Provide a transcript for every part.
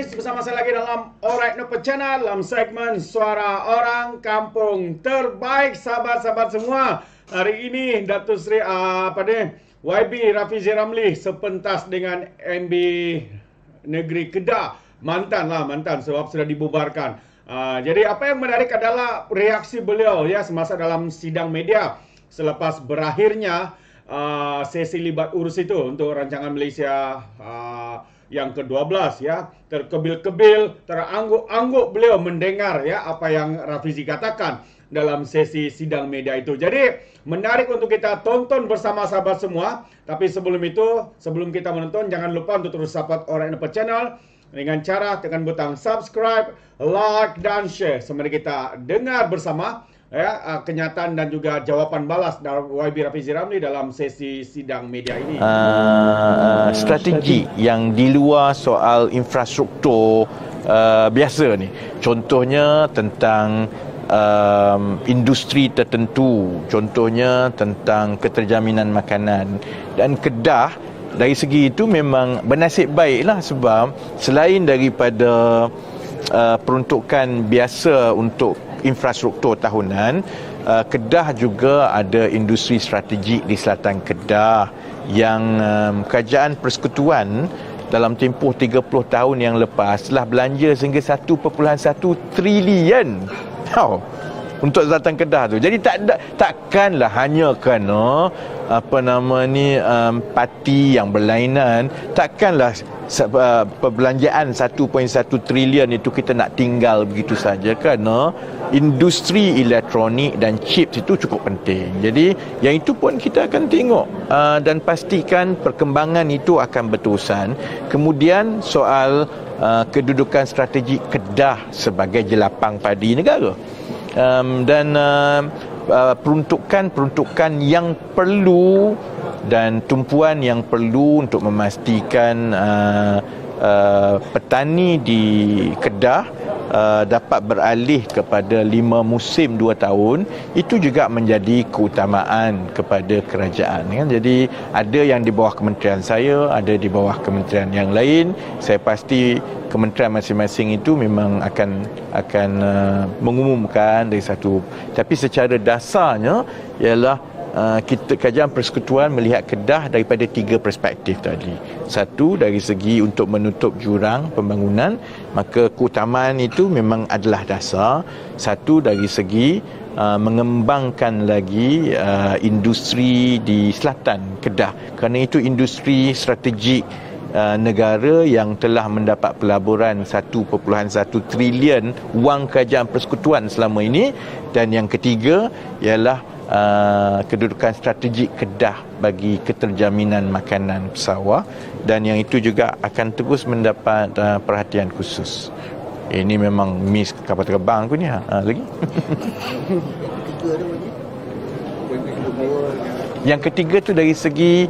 guys, bersama saya lagi dalam Alright Nope Channel dalam segmen Suara Orang Kampung Terbaik. Sahabat-sahabat semua, hari ini Datuk Seri YB Rafizi Ramli sepentas dengan MB Negeri Kedah, mantan sebab sudah dibubarkan. Jadi apa yang menarik adalah reaksi beliau ya semasa dalam sidang media selepas berakhirnya sesi libat urus itu untuk rancangan Malaysia yang ke-12 ya. Terkebil-kebil, terangguk-angguk beliau mendengar ya apa yang Rafizi katakan dalam sesi sidang media itu. Jadi menarik untuk kita tonton bersama sahabat semua. Tapi sebelum itu, sebelum kita menonton, jangan lupa untuk terus support Alright Nope Channel dengan cara tekan butang subscribe, like dan share. Mari kita dengar bersama ya, kenyataan dan juga jawaban balas dari YB Rafizi Ramli dalam sesi sidang media ini. Strategi yang di luar soal infrastruktur biasa ni, contohnya tentang industri tertentu, contohnya tentang keterjaminan makanan. Dan Kedah dari segi itu memang bernasib baiklah, sebab selain daripada peruntukan biasa untuk infrastruktur tahunan, Kedah juga ada industri strategik di selatan Kedah yang kerajaan persekutuan dalam tempoh 30 tahun yang lepas telah belanja sehingga 1.1 trilion untuk selatan Kedah tu. Jadi takkanlah hanya kerana parti yang berlainan, takkanlah perbelanjaan 1.1 trilion itu kita nak tinggal begitu saja, kerana industri elektronik dan chips itu cukup penting. Jadi yang itu pun kita akan tengok dan pastikan perkembangan itu akan berterusan. Kemudian soal kedudukan strategik Kedah sebagai jelapang padi negara, dan peruntukan yang perlu dan tumpuan yang perlu untuk memastikan petani di Kedah dapat beralih kepada 5 musim 2 tahun, itu juga menjadi keutamaan kepada kerajaan kan. Jadi ada yang di bawah kementerian saya, ada di bawah kementerian yang lain. Saya pasti kementerian masing-masing itu memang akan mengumumkan dari satu, tapi secara dasarnya ialah kerajaan persekutuan melihat Kedah daripada 3 perspektif tadi. Satu, dari segi untuk menutup jurang pembangunan, maka keutamaan itu memang adalah dasar. Satu, dari segi mengembangkan lagi industri di selatan Kedah, kerana itu industri strategik negara yang telah mendapat pelaburan 1.1 trilion wang kerajaan persekutuan selama ini. Dan yang ketiga ialah kedudukan strategik Kedah bagi keterjaminan makanan sawah, dan yang itu juga akan terus mendapat perhatian khusus. Ini memang miss kapal terbang aku ni lagi. Yang ketiga tu dari segi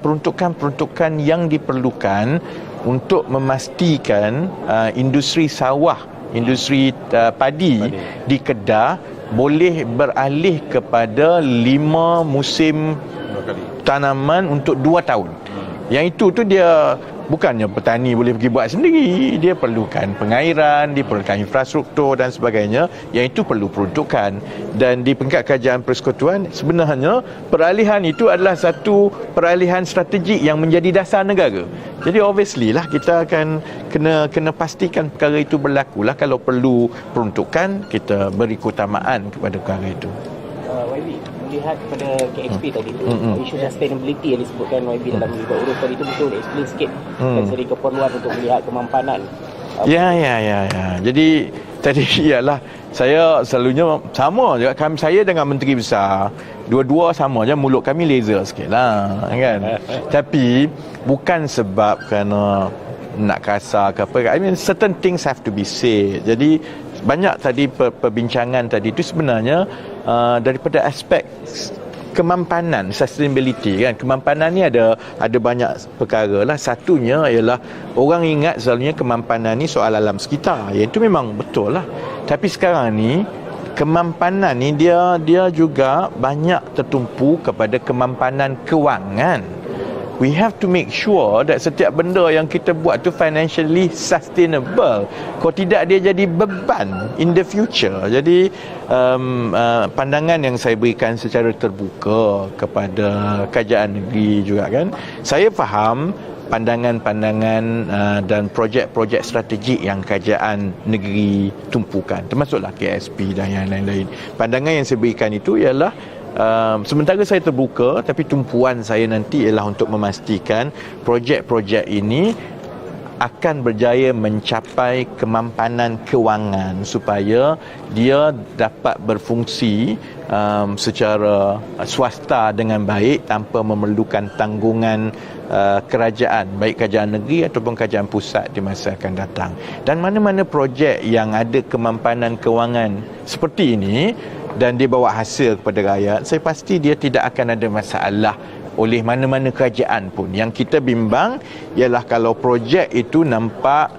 peruntukan yang diperlukan untuk memastikan industri sawah, industri padi di Kedah boleh beralih kepada 5 musim tanaman untuk 2 tahun. Yang itu tu dia bukannya petani boleh pergi buat sendiri, dia perlukan pengairan, dia perlukan infrastruktur dan sebagainya. Yang itu perlu peruntukan. Dan di peringkat kerajaan persekutuan, sebenarnya peralihan itu adalah satu peralihan strategik yang menjadi dasar negara. Jadi obviously lah kita akan kena pastikan perkara itu berlaku lah. Kalau perlu peruntukan, kita beri keutamaan kepada perkara itu. YB, melihat kepada KXP tadi tu, isu sustainability yang disebutkan YB dalam libat urus tadi tu, betul explain sikit dari segi keperluan untuk melihat kemampanan. Ya. Jadi tadi ialah saya selalunya sama juga, saya dengan Menteri Besar dua-dua sama je, mulut kami laser sikit lah kan. Tapi bukan sebab kerana nak kasar ke apa. I mean certain things have to be said. Jadi banyak tadi perbincangan tadi itu sebenarnya daripada aspek kemampanan, sustainability kan. Kemampanan ni ada banyak perkara lah. Satunya ialah orang ingat selalunya kemampanan ni soal alam sekitar. Yang itu memang betul lah. Tapi sekarang ni kemampanan ni dia juga banyak tertumpu kepada kemampanan kewangan. we have to make sure that setiap benda yang kita buat tu financially sustainable. Kalau tidak, dia jadi beban in the future. Jadi pandangan yang saya berikan secara terbuka kepada kerajaan negeri juga kan, saya faham pandangan-pandangan dan projek-projek strategik yang kerajaan negeri tumpukan, termasuklah KSP dan yang lain-lain. Pandangan yang saya berikan itu ialah sementara saya terbuka, tapi tumpuan saya nanti ialah untuk memastikan projek-projek ini akan berjaya mencapai kemampanan kewangan supaya dia dapat berfungsi secara swasta dengan baik tanpa memerlukan tanggungan kerajaan, baik kerajaan negeri ataupun kerajaan pusat di masa akan datang. Dan mana-mana projek yang ada kemampanan kewangan seperti ini dan dia bawa hasil kepada rakyat, saya pasti dia tidak akan ada masalah oleh mana-mana kerajaan pun. Yang kita bimbang ialah kalau projek itu nampak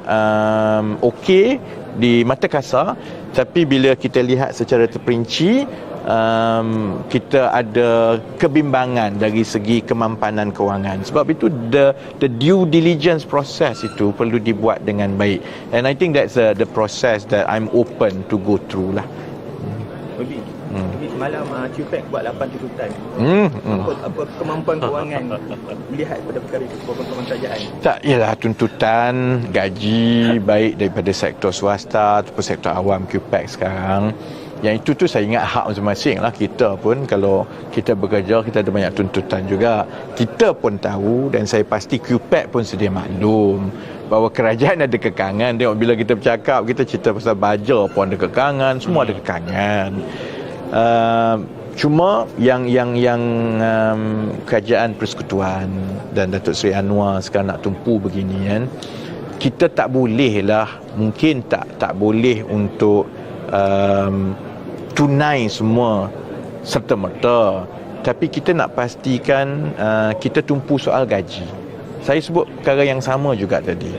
okey di mata kasar, tapi bila kita lihat secara terperinci, kita ada kebimbangan dari segi kemampanan kewangan. Sebab itu the due diligence process itu perlu dibuat dengan baik. And I think that's the process that I'm open to go through lah. Semalam QPAC buat 8 tuntutan. Apa kemampuan kewangan melihat pada perkara itu, kemampuan kerajaan? Tak, ialah tuntutan gaji baik daripada sektor swasta ataupun sektor awam QPAC sekarang. Yang itu tu saya ingat hak masing-masing lah. Kita pun kalau kita bekerja, kita ada banyak tuntutan juga. Kita pun tahu dan saya pasti QPAC pun sedia maklum bahawa kerajaan ada kekangan. Tengok bila kita bercakap, kita cerita pasal baja pun ada kekangan, semua ada kekangan. Cuma yang kerajaan persekutuan dan Datuk Seri Anwar sekarang nak tumpu begini kan, kita tak boleh lah, mungkin tak boleh untuk tunai semua serta-merta, tapi kita nak pastikan kita tumpu soal gaji. Saya sebut perkara yang sama juga tadi,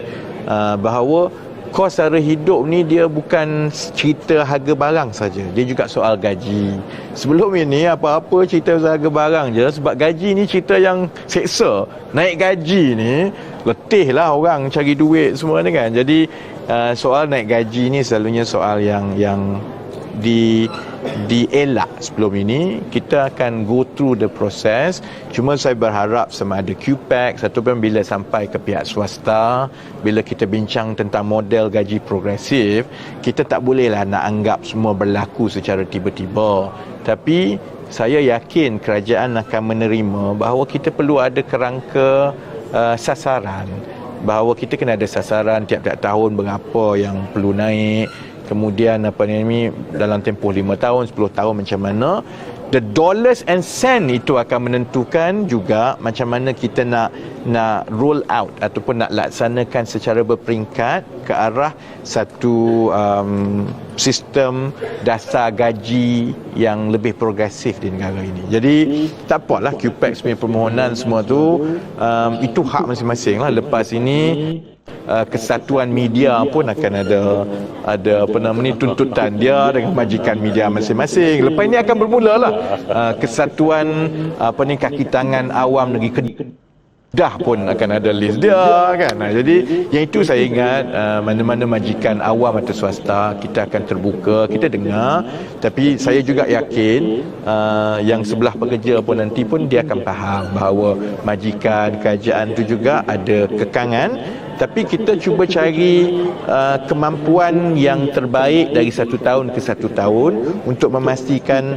bahawa kos sara hidup ni dia bukan cerita harga barang saja, dia juga soal gaji. Sebelum ini apa-apa cerita pasal harga barang je, sebab gaji ni cerita yang seksa. Naik gaji ni letih lah orang cari duit semua ni kan. Jadi soal naik gaji ni selalunya soal yang dielak sebelum ini. Kita akan go through the process. Cuma saya berharap sama ada QPAC ataupun bila sampai ke pihak swasta, bila kita bincang tentang model gaji progresif, kita tak bolehlah nak anggap semua berlaku secara tiba-tiba. Tapi saya yakin kerajaan akan menerima bahawa kita perlu ada kerangka sasaran, bahawa kita kena ada sasaran tiap-tiap tahun berapa yang perlu naik. Kemudian dalam tempoh 5 tahun, 10 tahun macam mana. The dollars and cent itu akan menentukan juga macam mana kita nak roll out ataupun nak laksanakan secara berperingkat ke arah satu sistem dasar gaji yang lebih progresif di negara ini. Jadi tak apalah QPAC punya permohonan semua tu, itu hak masing-masing lah. Lepas ini Kesatuan Media pun akan ada tuntutan dia dengan majikan media masing-masing. Lepas ini akan bermula lah Kesatuan kaki tangan awam negeri Kedah pun akan ada list dia kan. Jadi yang itu saya ingat, mana-mana majikan awam atau swasta, kita akan terbuka, kita dengar. Tapi saya juga yakin yang sebelah pekerja pun nanti pun dia akan faham bahawa majikan kerajaan itu juga ada kekangan. Tapi kita cuba cari kemampuan yang terbaik dari satu tahun ke satu tahun untuk memastikan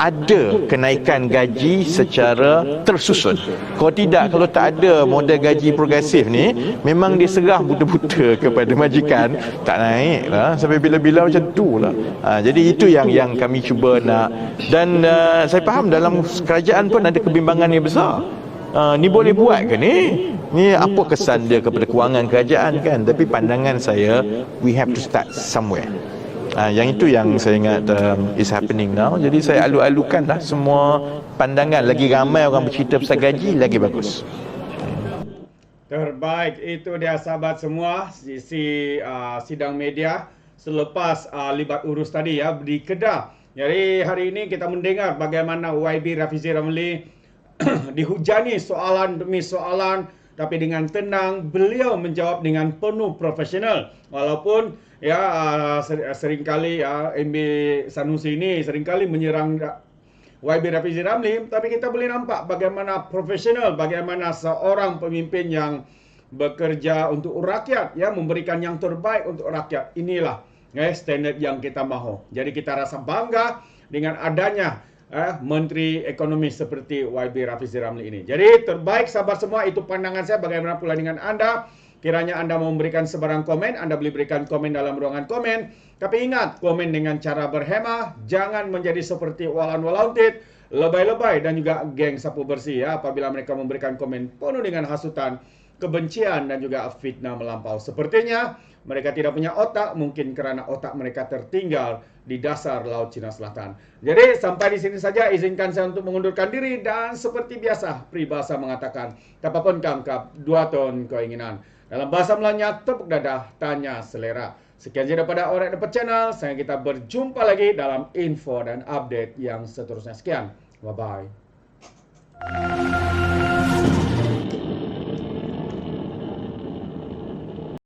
ada kenaikan gaji secara tersusun. Kalau tak ada model gaji progresif ni, memang dia serah buta-buta kepada majikan, tak naik lah sampai bila-bila macam tu lah. Jadi itu yang kami cuba nak. Dan saya faham dalam kerajaan pun ada kebimbangan yang besar. Ni boleh buat ke ni? Ni apa kesan dia kepada kewangan kerajaan kan? Tapi pandangan saya, we have to start somewhere. Yang itu yang saya ingat is happening now. Jadi saya alu-alukan lah semua pandangan. Lagi ramai orang bercerita pasal gaji, lagi bagus. Terbaik, itu dia sahabat semua sisi sidang media selepas libat urus tadi ya di Kedah. Jadi hari ini kita mendengar bagaimana YB Rafizi Ramli dihujani soalan demi soalan, tapi dengan tenang beliau menjawab dengan penuh profesional. Walaupun ya seringkali ya MB Sanusi ini seringkali menyerang YB Rafizi Ramli, tapi kita boleh nampak bagaimana profesional, bagaimana seorang pemimpin yang bekerja untuk rakyat, ya, memberikan yang terbaik untuk rakyat. Inilah standard yang kita mahu. Jadi kita rasa bangga dengan adanya Menteri Ekonomi seperti YB Rafizi Ramli ini. Jadi terbaik sahabat semua, itu pandangan saya. Bagaimana pula dengan anda? Kiranya anda mau memberikan sebarang komen, anda boleh berikan komen dalam ruangan komen. Tapi ingat, komen dengan cara berhemah, jangan menjadi seperti walan walautit, lebay-lebay dan juga geng sapu bersih, ya, apabila mereka memberikan komen penuh dengan hasutan, kebencian dan juga fitnah melampau. Sepertinya mereka tidak punya otak, mungkin kerana otak mereka tertinggal di dasar Laut Cina Selatan. Jadi sampai di sini saja, izinkan saya untuk mengundurkan diri, dan seperti biasa peribahasa mengatakan, kapapun kangkap, 2 ton keinginan. Dalam bahasa Melanya, tepuk dadah, tanya selera. Sekian saja daripada Alright Dapat Channel. Saya kita berjumpa lagi dalam info dan update yang seterusnya. Sekian. Bye-bye.